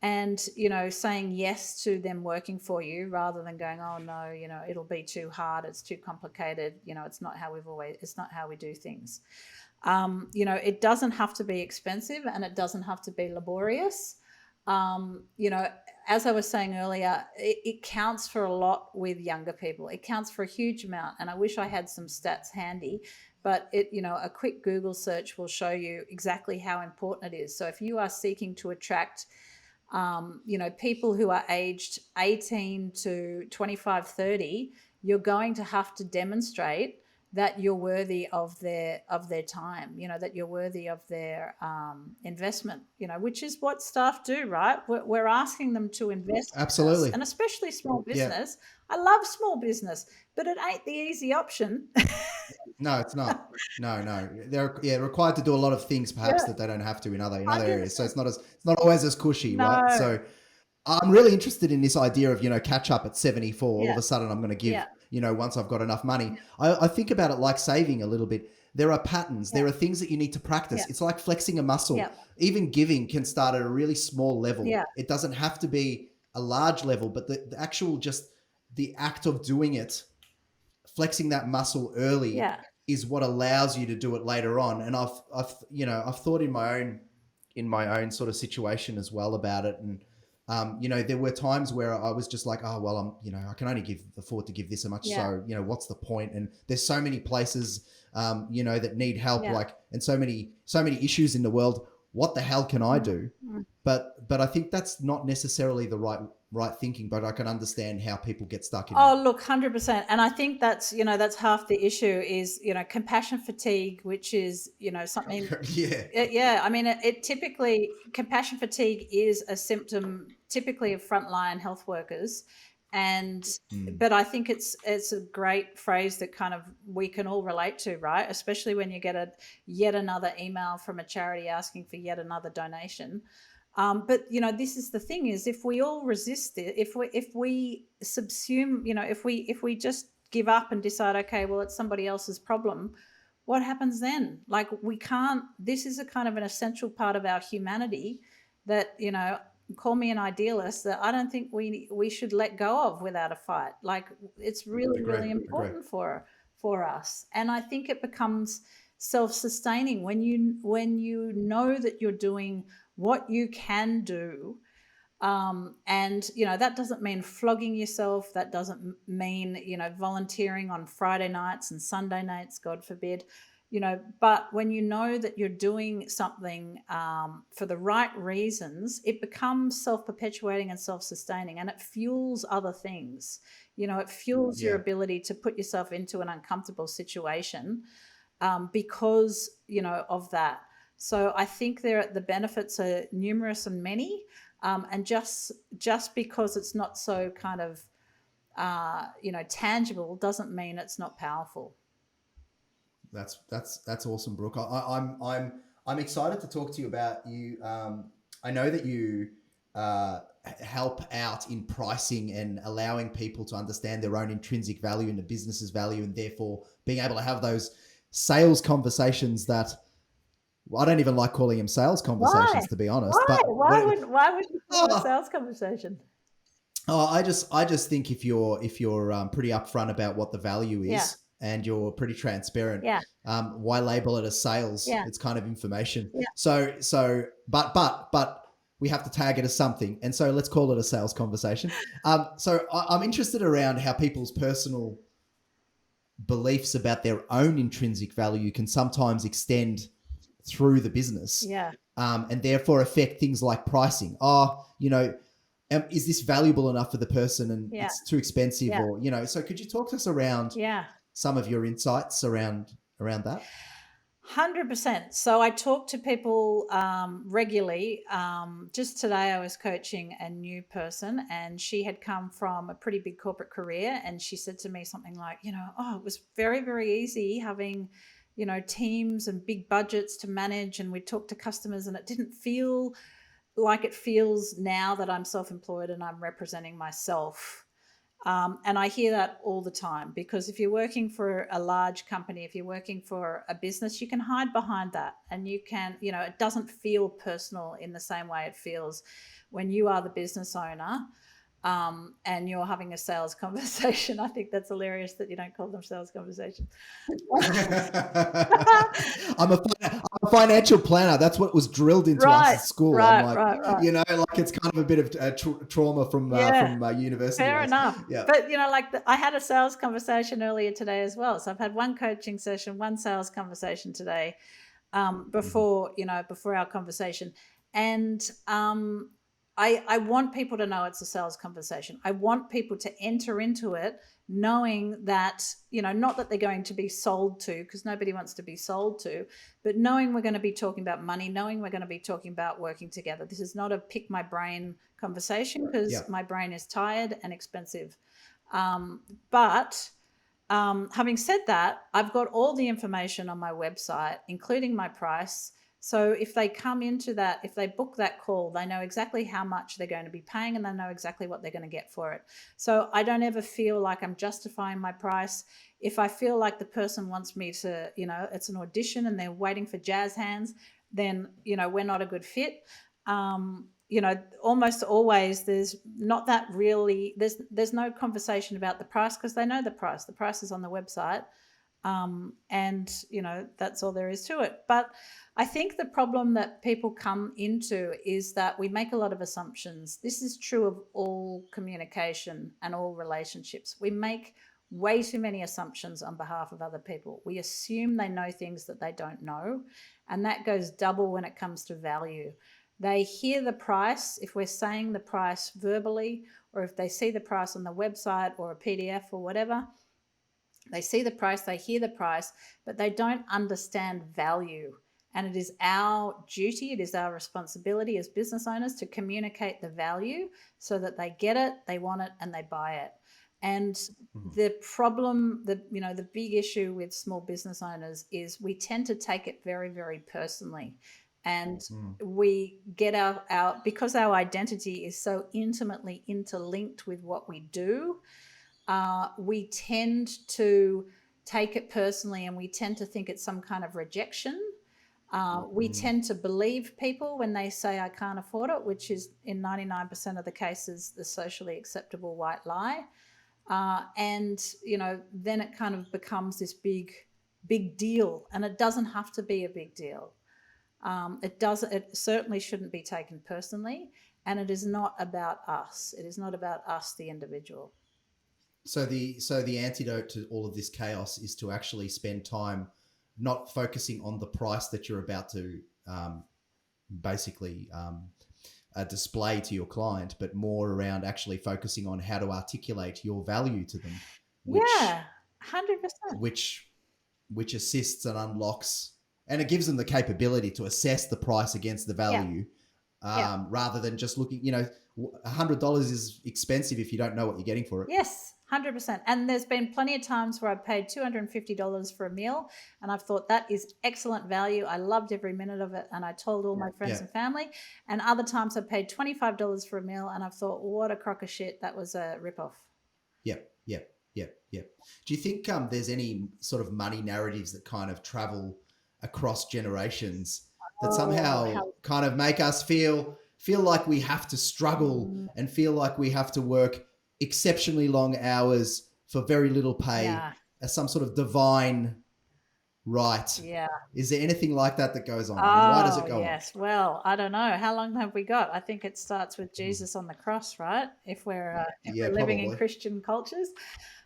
and, saying yes to them working for you rather than going, oh no, it'll be too hard, it's too complicated, it's not how we do things. It doesn't have to be expensive, and it doesn't have to be laborious. um, you know, as I was saying earlier, it counts for a lot with younger people. It counts for a huge amount. And I wish I had some stats handy, but a quick Google search will show you exactly how important it is. So if you are seeking to attract, people who are aged 18 to 25, 30, you're going to have to demonstrate that you're worthy of their time, that you're worthy of their investment, which is what staff do, right? We're asking them to invest in us, Absolutely. and especially small Yeah. business. I love small business, but it ain't the easy option. No, it's not. No. They're required to do a lot of things perhaps Yeah, that they don't have to in other areas. So 100%. it's not always as cushy, right? No. So I'm really interested in this idea of, catch up at 74. All of Yeah. a sudden I'm going to give, Yeah. once I've got enough money. I think about it like saving a little bit. There are patterns. Yeah. There are things that you need to practice. Yeah. It's like flexing a muscle. Yeah. Even giving can start at a really small level. Yeah. It doesn't have to be a large level, but the actual, just the act of doing it, flexing that muscle early, Yeah. is what allows you to do it later on. And I've thought in my own sort of situation as well about it. And there were times where I was just like, oh well, I can only afford to give this much. Yeah. So what's the point? And there's so many places that need help, Yeah. and so many issues in the world. What the hell can I do? Mm. But I think that's not necessarily the right thinking, but I can understand how people get stuck in. Oh, look, 100%. And I think that's half the issue is, compassion fatigue, which is, something. Yeah. I mean, it typically, compassion fatigue is a symptom typically of frontline health workers. And, but I think it's a great phrase that kind of we can all relate to, right? Especially when you get yet another email from a charity asking for yet another donation. But this is the thing: is if we all resist it, if we subsume, if we just give up and decide, okay, well, it's somebody else's problem, what happens then? Like, we can't. This is a kind of an essential part of our humanity that, call me an idealist, that I don't think we should let go of without a fight. Like, it's really really important for us, and I think it becomes self-sustaining when you know that you're doing what you can do. And that doesn't mean flogging yourself, that doesn't mean volunteering on Friday nights and Sunday nights, God forbid, but when you know that you're doing something for the right reasons, it becomes self-perpetuating and self-sustaining, and it fuels other things. It fuels your ability to put yourself into an uncomfortable situation because of that. So I think the benefits are numerous and many, and just because it's not so kind of tangible doesn't mean it's not powerful. That's awesome, Brooke. I'm excited to talk to you about you. I know that you help out in pricing and allowing people to understand their own intrinsic value and the business's value, and therefore being able to have those sales conversations that, I don't even like calling them sales conversations, to be honest. Why would you call it a sales conversation? I just think if you're pretty upfront about what the value is, and you're pretty transparent, why label it as sales? It's kind of information. So but we have to tag it as something, and so let's call it a sales conversation. So I'm interested around how people's personal beliefs about their own intrinsic value can sometimes extend through the business, and therefore affect things like pricing. Is this valuable enough for the person, and it's too expensive, or so could you talk to us around some of your insights around that? 100%. So I talk to people regularly. Just today I was coaching a new person, and she had come from a pretty big corporate career, and she said to me something like, it was very, very easy having teams and big budgets to manage, and we talk to customers, and it didn't feel like it feels now that I'm self-employed and I'm representing myself. And I hear that all the time, because if you're working for a large company, if you're working for a business, you can hide behind that, and you can, it doesn't feel personal in the same way it feels when you are the business owner, and you're having a sales conversation. I think that's hilarious that you don't call them sales conversations. I'm a financial planner. That's what was drilled into us at school. I'm like, like it's kind of a bit of trauma from university. Fair enough. Yeah. But I had a sales conversation earlier today as well. So I've had one coaching session, one sales conversation today, before our conversation, and I want people to know it's a sales conversation. I want people to enter into it knowing that, not that they're going to be sold to, because nobody wants to be sold to, but knowing we're going to be talking about money, knowing we're going to be talking about working together. This is not a pick my brain conversation, because my brain is tired and expensive. But having said that, I've got all the information on my website, including my price. So if they come into that, if they book that call, they know exactly how much they're going to be paying, and they know exactly what they're going to get for it. So I don't ever feel like I'm justifying my price. If I feel like the person wants me to, it's an audition and they're waiting for jazz hands, then, we're not a good fit. Almost always there's not that really, there's no conversation about the price, because they know the price. The price is on the website. And that's all there is to it. But I think the problem that people come into is that we make a lot of assumptions. This is true of all communication and all relationships. We make way too many assumptions on behalf of other people. We assume they know things that they don't know, and that goes double when it comes to value. They hear the price, if we're saying the price verbally, or if they see the price on the website or a PDF or whatever, they see the price, they hear the price, but they don't understand value. And it is our duty, it is our responsibility as business owners to communicate the value so that they get it, they want it, and they buy it. And the problem, the big issue with small business owners is we tend to take it very, very personally. And we get because our identity is so intimately interlinked with what we do, we tend to take it personally, and we tend to think it's some kind of rejection. We tend to believe people when they say I can't afford it, which is in 99% of the cases the socially acceptable white lie. And then it kind of becomes this big deal, and it doesn't have to be a big deal. It certainly shouldn't be taken personally, and it is not about us. It is not about us, the individual. So the antidote to all of this chaos is to actually spend time not focusing on the price that you're about to display to your client, but more around actually focusing on how to articulate your value to them. 100%. Which assists and unlocks, and it gives them the capability to assess the price against the value, rather than just looking, $100 is expensive if you don't know what you're getting for it. Yes. 100%. And there's been plenty of times where I've paid $250 for a meal, and I've thought that is excellent value. I loved every minute of it, and I told all my friends and family. And other times I've paid $25 for a meal, and I've thought, what a crock of shit. That was a ripoff. Yep. Do you think there's any sort of money narratives that kind of travel across generations that somehow kind of make us feel like we have to struggle and feel like we have to work exceptionally long hours for very little pay as some sort of divine right? Yeah. Is there anything like that goes on? And why does it go on? Yes. Well, I don't know. How long have we got? I think it starts with Jesus on the cross, right? If we're living in Christian cultures.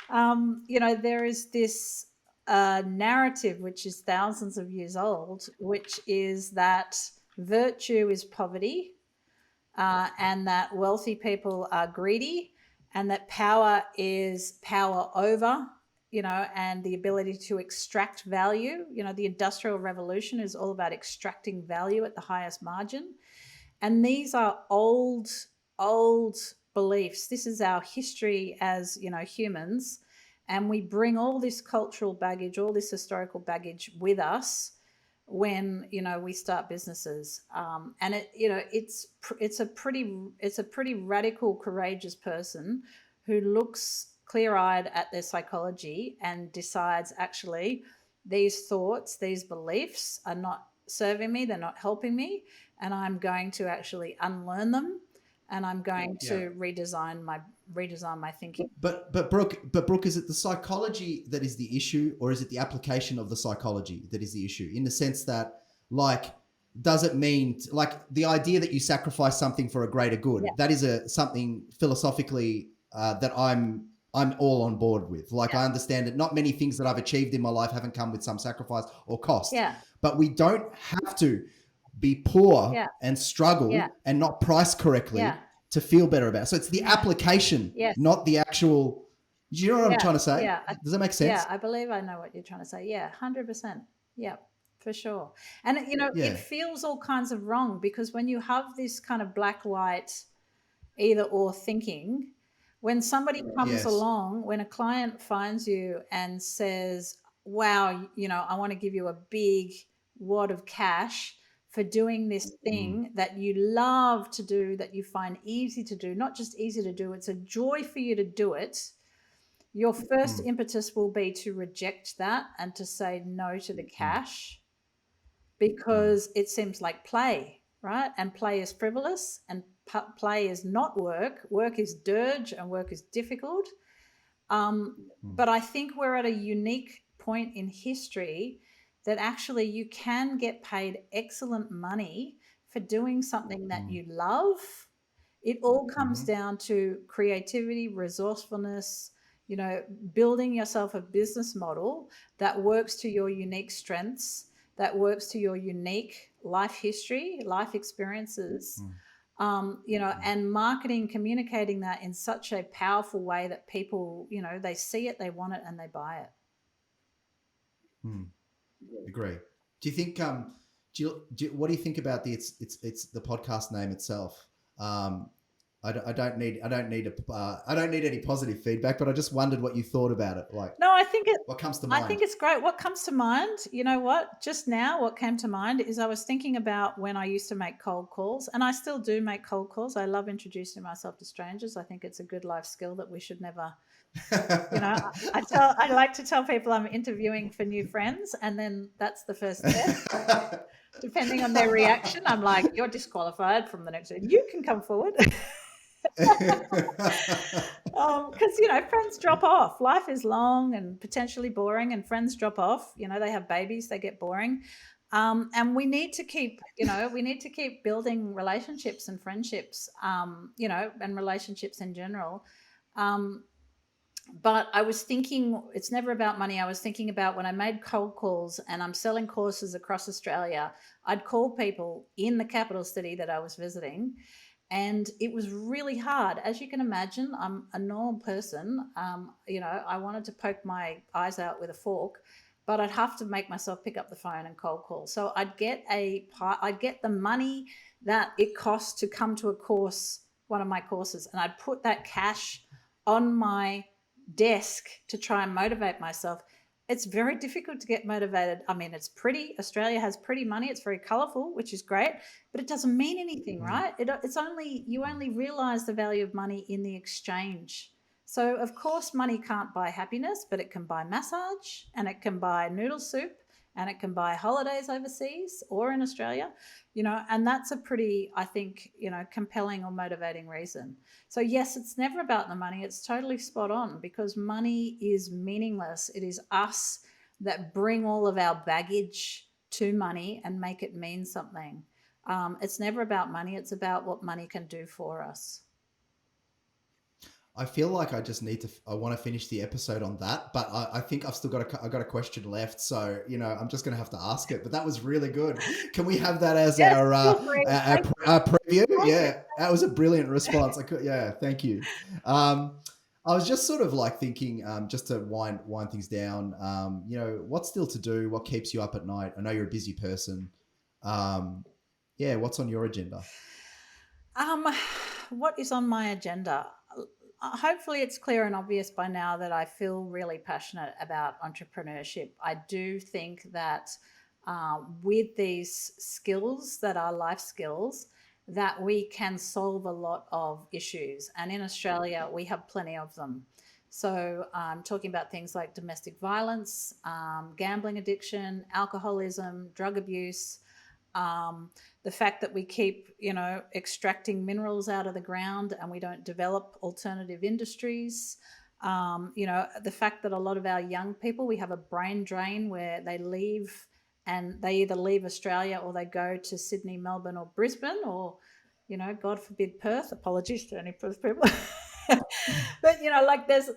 There is this narrative which is thousands of years old, which is that virtue is poverty, and that wealthy people are greedy, and that power is power over, and the ability to extract value. The Industrial Revolution is all about extracting value at the highest margin. And these are old beliefs. This is our history as, humans. And we bring all this cultural baggage, all this historical baggage with us when, we start businesses. And it's a pretty radical, courageous person who looks clear-eyed at their psychology and decides, actually, these thoughts, these beliefs are not serving me, they're not helping me, and I'm going to actually unlearn them and I'm going to redesign my thinking. But Brooke, is it the psychology that is the issue, or is it the application of the psychology that is the issue? In the sense that, like, does it mean like the idea that you sacrifice something for a greater good? Yeah. That is something philosophically that I'm all on board with. Like, I understand that not many things that I've achieved in my life haven't come with some sacrifice or cost. Yeah. But we don't have to be poor and struggle and not price correctly to feel better about it. So it's the application, not the actual. Do you know what I'm trying to say? Yeah. Does that make sense? Yeah, I believe I know what you're trying to say. Yeah, 100%. Yeah, for sure. And it feels all kinds of wrong, because when you have this kind of black white either or thinking, when somebody comes along, when a client finds you and says, wow, I want to give you a big wad of cash for doing this thing that you love to do, that you find easy to do, not just easy to do, it's a joy for you to do it. Your first impetus will be to reject that and to say no to the cash, because it seems like play, right? And play is frivolous, and play is not work. Work is dirge, and work is difficult. But I think we're at a unique point in history that actually you can get paid excellent money for doing something that you love. It all comes down to creativity, resourcefulness, building yourself a business model that works to your unique strengths, that works to your unique life history, life experiences, and marketing, communicating that in such a powerful way that people, they see it, they want it, and they buy it. Agree. Do you think? What do you think about it's the podcast name itself? I don't need any positive feedback, but I just wondered what you thought about it. Like, no, I think what comes to mind? I think it's great. What comes to mind? You know what? Just now, what came to mind is I was thinking about when I used to make cold calls, and I still do make cold calls. I love introducing myself to strangers. I think it's a good life skill that we should never. I like to tell people I'm interviewing for new friends, and then that's the first step. Depending on their reaction, I'm like, you're disqualified from the next one. You can come forward. Because friends drop off. Life is long and potentially boring, and friends drop off. They have babies, they get boring, and we need to keep building relationships and friendships, and relationships in general. But I was thinking, it's never about money. I was thinking about when I made cold calls and I'm selling courses across Australia, I'd call people in the capital city that I was visiting. And it was really hard. As you can imagine, I'm a normal person. I wanted to poke my eyes out with a fork, but I'd have to make myself pick up the phone and cold call. So I'd get the money that it costs to come to a course, one of my courses, and I'd put that cash on my desk to try and motivate myself. It's very difficult to get motivated. I mean, it's pretty. Australia has pretty money. It's very colorful, which is great, but it doesn't mean anything, right? You only realize the value of money in the exchange. So of course, money can't buy happiness, but it can buy massage, and it can buy noodle soup, and it can buy holidays overseas or in Australia, and that's a pretty, I think, compelling or motivating reason. So yes, it's never about the money. It's totally spot on, because money is meaningless. It is us that bring all of our baggage to money and make it mean something. It's never about money. It's about what money can do for us. I feel like I want to finish the episode on that, but I think I've still got a question left. So, I'm just going to have to ask it, but that was really good. Can we have that as our preview? Yeah, that was a brilliant response. Thank you. I was just sort of like thinking, just to wind things down, what's still to do? What keeps you up at night? I know you're a busy person. What's on your agenda? What is on my agenda? Hopefully it's clear and obvious by now that I feel really passionate about entrepreneurship. I do think that with these skills that are life skills, that we can solve a lot of issues. And in Australia, we have plenty of them. So I'm talking about things like domestic violence, gambling addiction, alcoholism, drug abuse, The fact that we keep, extracting minerals out of the ground and we don't develop alternative industries. The fact that a lot of our young people, we have a brain drain where they leave and they either leave Australia or they go to Sydney, Melbourne or Brisbane or, God forbid, Perth. Apologies to any Perth people. But,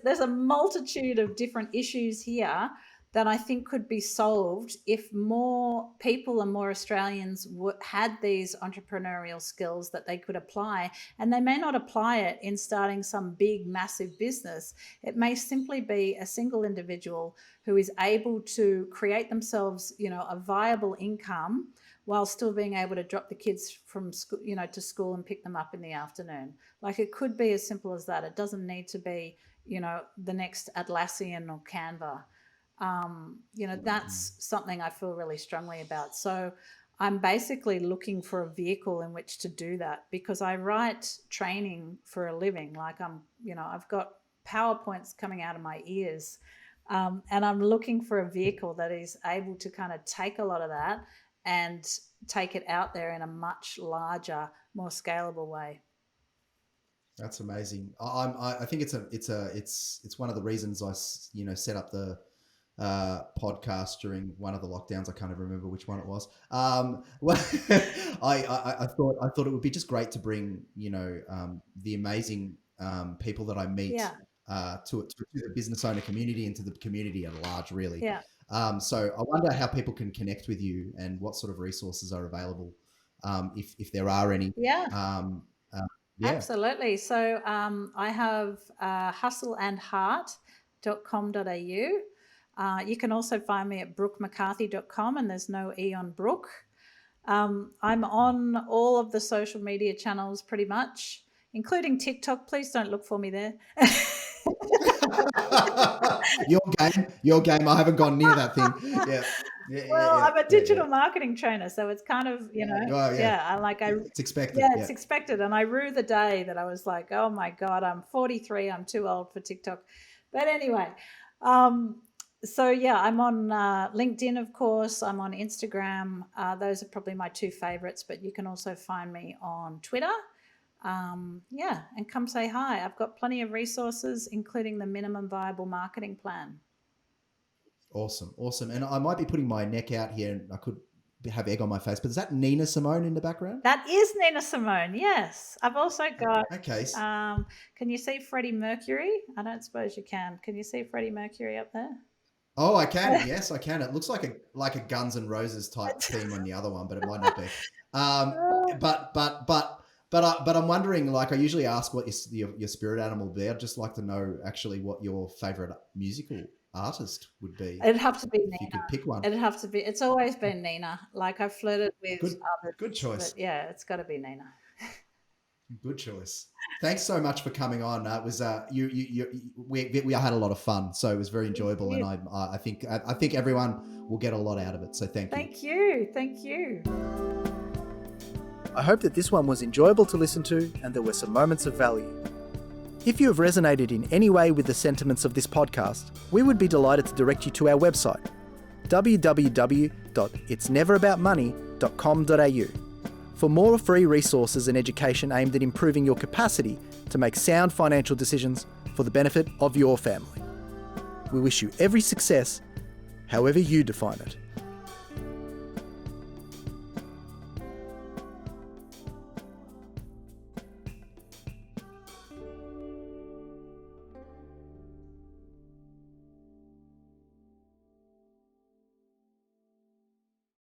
there's a multitude of different issues here that I think could be solved if more people and more Australians had these entrepreneurial skills that they could apply. And they may not apply it in starting some big, massive business. It may simply be a single individual who is able to create themselves, a viable income while still being able to drop the kids from school, to school and pick them up in the afternoon. Like, it could be as simple as that. It doesn't need to be, the next Atlassian or Canva. That's something I feel really strongly about. So I'm basically looking for a vehicle in which to do that, because I write training for a living. Like, I've got PowerPoints coming out of my ears, and I'm looking for a vehicle that is able to kind of take a lot of that and take it out there in a much larger, more scalable way. That's amazing. I think it's one of the reasons I set up the podcast during one of the lockdowns. I can't even remember which one it was. Well, I thought it would be just great to bring the amazing people that I meet to the business owner community and to the community at large, really. Yeah. So I wonder how people can connect with you and what sort of resources are available, if there are any. Yeah. Absolutely. So I have hustleandheart.com.au. You can also find me at brookmccarthy.com, and there's no E on Brook. I'm on all of the social media channels pretty much, including TikTok. Please don't look for me there. Your game. I haven't gone near that thing. Yeah. I'm a digital marketing trainer, so it's kind of, it's expected. Yeah, it's expected. And I rue the day that I was like, oh my God, I'm 43. I'm too old for TikTok. But anyway, so yeah, I'm on LinkedIn, of course. I'm on Instagram. Those are probably my two favorites, but you can also find me on Twitter. And come say hi. I've got plenty of resources, including the minimum viable marketing plan. Awesome. And I might be putting my neck out here, and I could have egg on my face, but is that Nina Simone in the background? That is Nina Simone, yes. I've also got, okay. Can you see Freddie Mercury? I don't suppose you can. Can you see Freddie Mercury up there? Oh, I can. Yes, I can. It looks like a Guns N' Roses type theme on the other one, but it might not be. But I'm wondering, like, I usually ask what your spirit animal would be. I'd just like to know actually what your favorite musical artist would be. It'd have to be Nina. If you could pick one. It'd have to be. It's always been Nina. Like, I've flirted with others. Good choice. But yeah, it's got to be Nina. Good choice. Thanks so much for coming on. It was we had a lot of fun, so it was very enjoyable, and I think everyone will get a lot out of it. So thank you. Thank you. I hope that this one was enjoyable to listen to and there were some moments of value. If you have resonated in any way with the sentiments of this podcast, we would be delighted to direct you to our website, www.itsneveraboutmoney.com.au, for more free resources and education aimed at improving your capacity to make sound financial decisions for the benefit of your family. We wish you every success, however you define it.